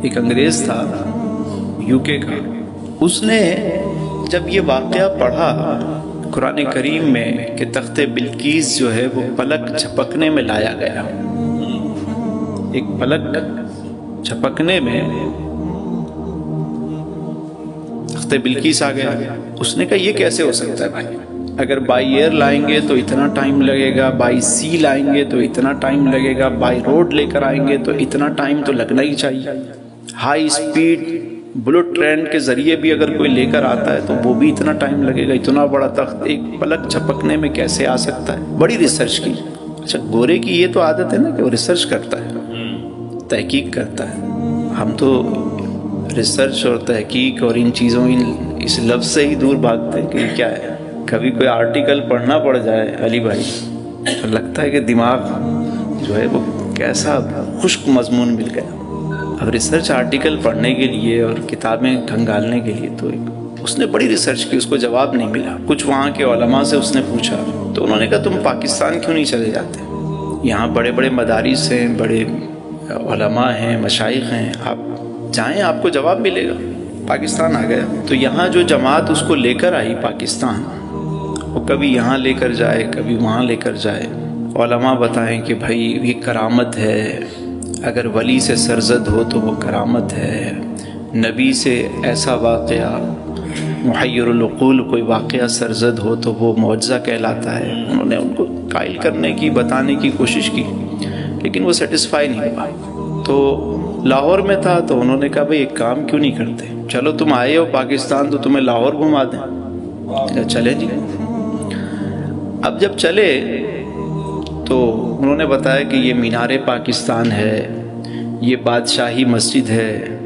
ایک انگریز تھا UK کا، اس نے جب یہ واقعہ پڑھا قرآن کریم میں کہ تخت بلقیس جو ہے وہ پلک جھپکنے میں لایا گیا، ایک پلک جھپکنے میں تخت بلقیس آ گیا، اس نے کہا یہ کیسے ہو سکتا ہے بھائی، اگر بائی ایئر لائیں گے تو اتنا ٹائم لگے گا، بائی سی لائیں گے تو اتنا ٹائم لگے گا، بائی روڈ لے کر آئیں گے تو اتنا ٹائم تو لگنا ہی چاہیے، ہائی اسپیڈ بلٹ ٹرین کے ذریعے بھی اگر کوئی لے کر آتا ہے تو وہ بھی اتنا ٹائم لگے گا، اتنا بڑا تخت ایک پلک جھپکنے میں کیسے آ سکتا ہے؟ بڑی ریسرچ کی۔ اچھا، گورے کی یہ تو عادت ہے نا کہ وہ ریسرچ کرتا ہے، تحقیق کرتا ہے، ہم تو ریسرچ اور تحقیق اور ان چیزوں اس لفظ سے ہی دور بھاگتے ہیں کہ یہ کیا ہے۔ کبھی کوئی آرٹیکل پڑھنا پڑ جائے علی بھائی تو لگتا ہے کہ دماغ جو ہے وہ کیسا خشک مضمون مل گیا۔ اب ریسرچ آرٹیکل پڑھنے کے لیے اور کتابیں کھنگالنے کے لیے تو اس نے بڑی ریسرچ کی، اس کو جواب نہیں ملا۔ کچھ وہاں کے علماء سے اس نے پوچھا تو انہوں نے کہا تم پاکستان کیوں نہیں چلے جاتے، یہاں بڑے بڑے مدارس ہیں، بڑے علماء ہیں، مشائخ ہیں، آپ جائیں، آپ کو جواب ملے گا۔ پاکستان آ گیا تو یہاں جو جماعت اس کو لے کر آئی پاکستان، وہ کبھی یہاں لے کر جائے، کبھی وہاں لے کر جائے، علماء بتائیں کہ بھائی یہ کرامت ہے، اگر ولی سے سرزد ہو تو وہ کرامت ہے، نبی سے ایسا واقعہ محیر العقول کوئی واقعہ سرزد ہو تو وہ معجزہ کہلاتا ہے۔ انہوں نے ان کو قائل کرنے کی، بتانے کی کوشش کی، لیکن وہ سیٹسفائی نہیں ہوا۔ تو لاہور میں تھا تو انہوں نے کہا بھئی ایک کام کیوں نہیں کرتے، چلو تم آئے ہو پاکستان تو تمہیں لاہور گھما دیں۔ چلے جی۔ اب جب چلے تو انہوں نے بتایا کہ یہ مینار پاکستان ہے، یہ بادشاہی مسجد ہے،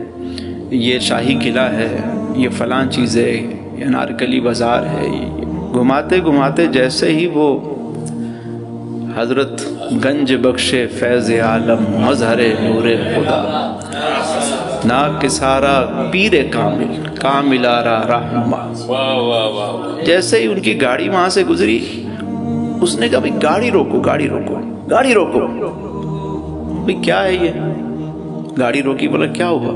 یہ شاہی قلعہ ہے، یہ فلاں چیز ہے، یہ انارکلی بازار ہے۔ گھماتے گھماتے جیسے ہی وہ حضرت گنج بخش فیض عالم مظہر نور خدا ناکسارا پیر کامل کامل آرا رہنما، جیسے ہی ان کی گاڑی وہاں سے گزری، اس نے کہا بھئی گاڑی روکو، گاڑی روکو، گاڑی روکو۔ بھئی کیا ہے یہ؟ گاڑی روکی، بولا کیا ہوا؟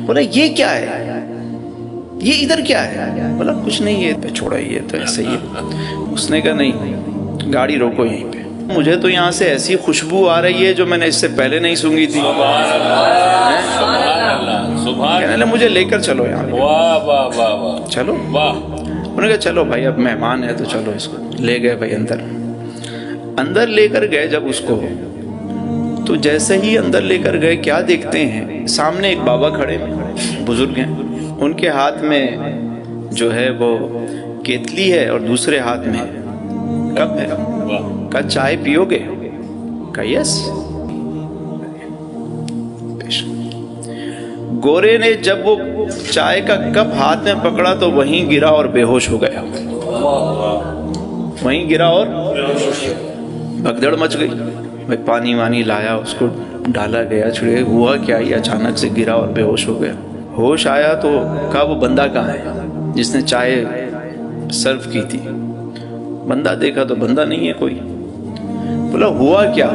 بولا یہ کیا ہے، یہ ادھر کیا ہے؟ بولا کچھ نہیں، یہ چھوڑا، یہ تو ایسے ہی ہے۔ اس نے کہا نہیں، گاڑی روکو یہیں پہ، مجھے تو یہاں سے ایسی خوشبو آ رہی ہے جو میں نے اس سے پہلے نہیں سونگھی تھی، کہنے لگا مجھے لے کر چلو یہاں پہ، چلو۔ انہوں نے کہا چلو بھائی اب مہمان ہے تو چلو اس کو لے گئے۔ بھائی اندر لے کر گئے جب اس کو، تو جیسے ہی اندر لے کر گئے کیا دیکھتے ہیں، سامنے ایک بابا کھڑے ہیں، بزرگ ہیں، ان کے ہاتھ میں جو ہے وہ کیتلی ہے اور دوسرے ہاتھ میں کپ ہے۔ کہا چائے پیو گے؟ کہا یس۔ گورے نے جب وہ چائے کا کپ ہاتھ میں پکڑا تو وہیں گرا اور بے ہوش ہو گیا، وہیں گرا اور بھگدڑ مچ گئی۔ میں پانی وانی لایا، اس کو ڈالا گیا، چھڑے ہوا کیا، یہ اچانک سے گرا اور بے ہوش ہو گیا۔ ہوش آیا تو کہا وہ بندہ کہاں ہے جس نے چائے سرو کی تھی؟ بندہ دیکھا تو بندہ نہیں ہے کوئی۔ بولا ہوا کیا؟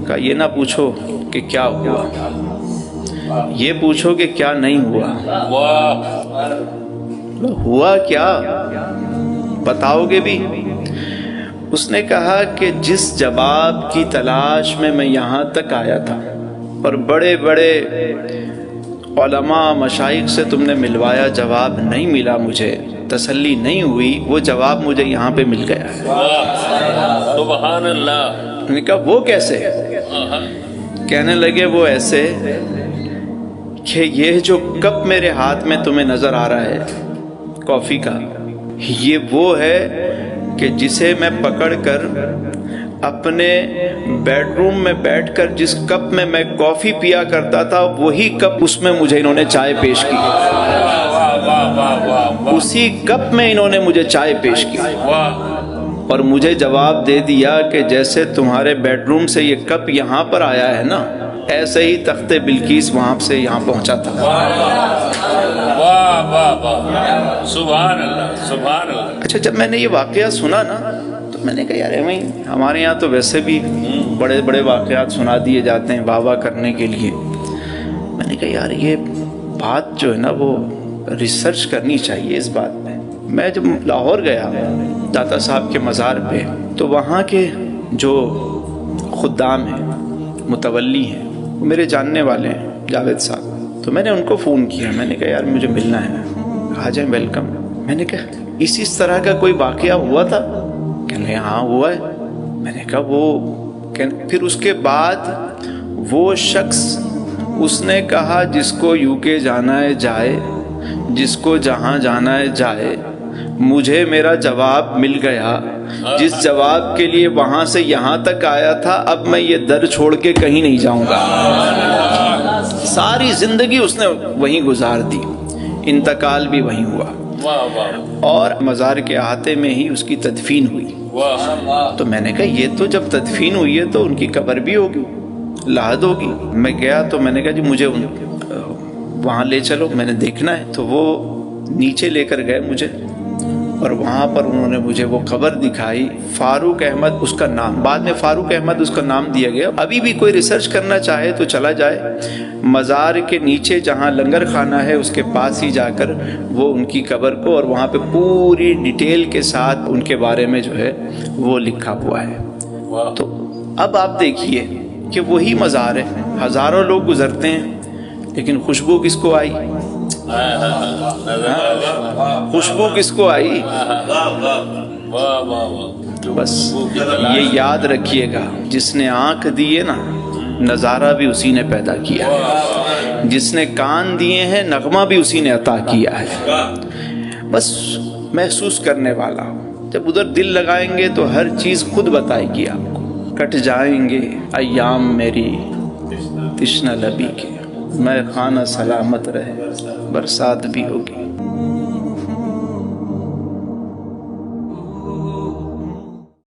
کہا یہ نہ پوچھو کہ کیا ہوا، یہ پوچھو کہ کیا نہیں ہوا۔ ہوا کیا بتاؤ گے بھی؟ اس نے کہا کہ جس جواب کی تلاش میں یہاں تک آیا تھا اور بڑے بڑے علماء مشائخ سے تم نے ملوایا، جواب نہیں ملا، مجھے تسلی نہیں ہوئی، وہ جواب مجھے یہاں پہ مل گیا۔ سبحان اللہ۔ میں نے کہا وہ کیسے؟ کہنے لگے وہ ایسے کہ یہ جو کپ میرے ہاتھ میں تمہیں نظر آ رہا ہے کافی کا، یہ وہ ہے کہ جسے میں پکڑ کر اپنے بیڈ روم میں بیٹھ کر جس کپ میں میں کافی پیا کرتا تھا، وہی کپ اس میں مجھے انہوں نے چائے پیش کی، اسی کپ میں انہوں نے مجھے چائے پیش کی اور مجھے جواب دے دیا کہ جیسے تمہارے بیڈ روم سے یہ کپ یہاں پر آیا ہے نا، ایسے ہی تخت بلقیس وہاں سے یہاں پہنچا تھا۔ سبحان اللہ، سبحان اللہ۔ اچھا، جب میں نے یہ واقعہ سنا نا تو میں نے کہا یار ہمارے یہاں تو ویسے بھی بڑے بڑے واقعات سنا دیے جاتے ہیں واہ واہ کرنے کے لیے۔ میں میں نے کہا یار یہ بات جو ہے نا وہ ریسرچ کرنی چاہیے اس بات میں. میں جب لاہور گیا داتا صاحب کے مزار پہ تو وہاں کے جو خدام ہیں متولی ہیں وہ میرے جاننے والے ہیں جاوید صاحب. تو میں نے ان کو فون کیا, میں نے کہا یار مجھے ملنا ہے. آ جائیں ویلکم. میں نے کہا اس طرح کا کوئی واقعہ ہوا تھا؟ کہنے لگے ہاں ہوا ہے. میں نے کہا پھر اس کے بعد وہ شخص اس نے کہا جس کو یو کے جانا ہے جائے, جس کو جہاں جانا ہے جائے. مجھے میرا جواب مل گیا, جس جواب کے لیے وہاں سے یہاں تک آیا تھا اب میں یہ در چھوڑ کے کہیں نہیں جاؤں گا. ساری زندگی اس نے وہیں گزار دی, انتقال بھی وہیں ہوا اور مزار کے احاطے میں ہی اس کی تدفین ہوئی. تو میں نے کہا یہ تو جب تدفین ہوئی ہے تو ان کی قبر بھی ہوگی, لحد ہوگی. میں گیا تو میں نے کہا جی مجھے وہاں لے چلو, میں نے دیکھنا ہے. تو وہ نیچے لے کر گئے مجھے اور وہاں پر انہوں نے مجھے وہ قبر دکھائی. فاروق احمد اس کا نام, بعد میں فاروق احمد اس کا نام دیا گیا. ابھی بھی کوئی ریسرچ کرنا چاہے تو چلا جائے, مزار کے نیچے جہاں لنگر خانہ ہے اس کے پاس ہی جا کر وہ ان کی قبر کو, اور وہاں پہ پوری ڈیٹیل کے ساتھ ان کے بارے میں جو ہے وہ لکھا ہوا ہے. تو اب آپ دیکھیے کہ وہی مزار ہے, ہزاروں لوگ گزرتے ہیں لیکن خوشبو کس کو آئی؟ خوشبو کس کو آئی؟ بس یہ یاد رکھیے گا, جس نے آنکھ دی ہے نا نظارہ بھی اسی نے پیدا کیا ہے, جس نے کان دیے ہیں نغمہ بھی اسی نے عطا کیا ہے. بس محسوس کرنے والا ہو, جب ادھر دل لگائیں گے تو ہر چیز خود بتائے گی آپ کو. کٹ جائیں گے ایام میری تشنہ لبی کے, میں خانہ سلامت رہے برسات بھی ہوگی.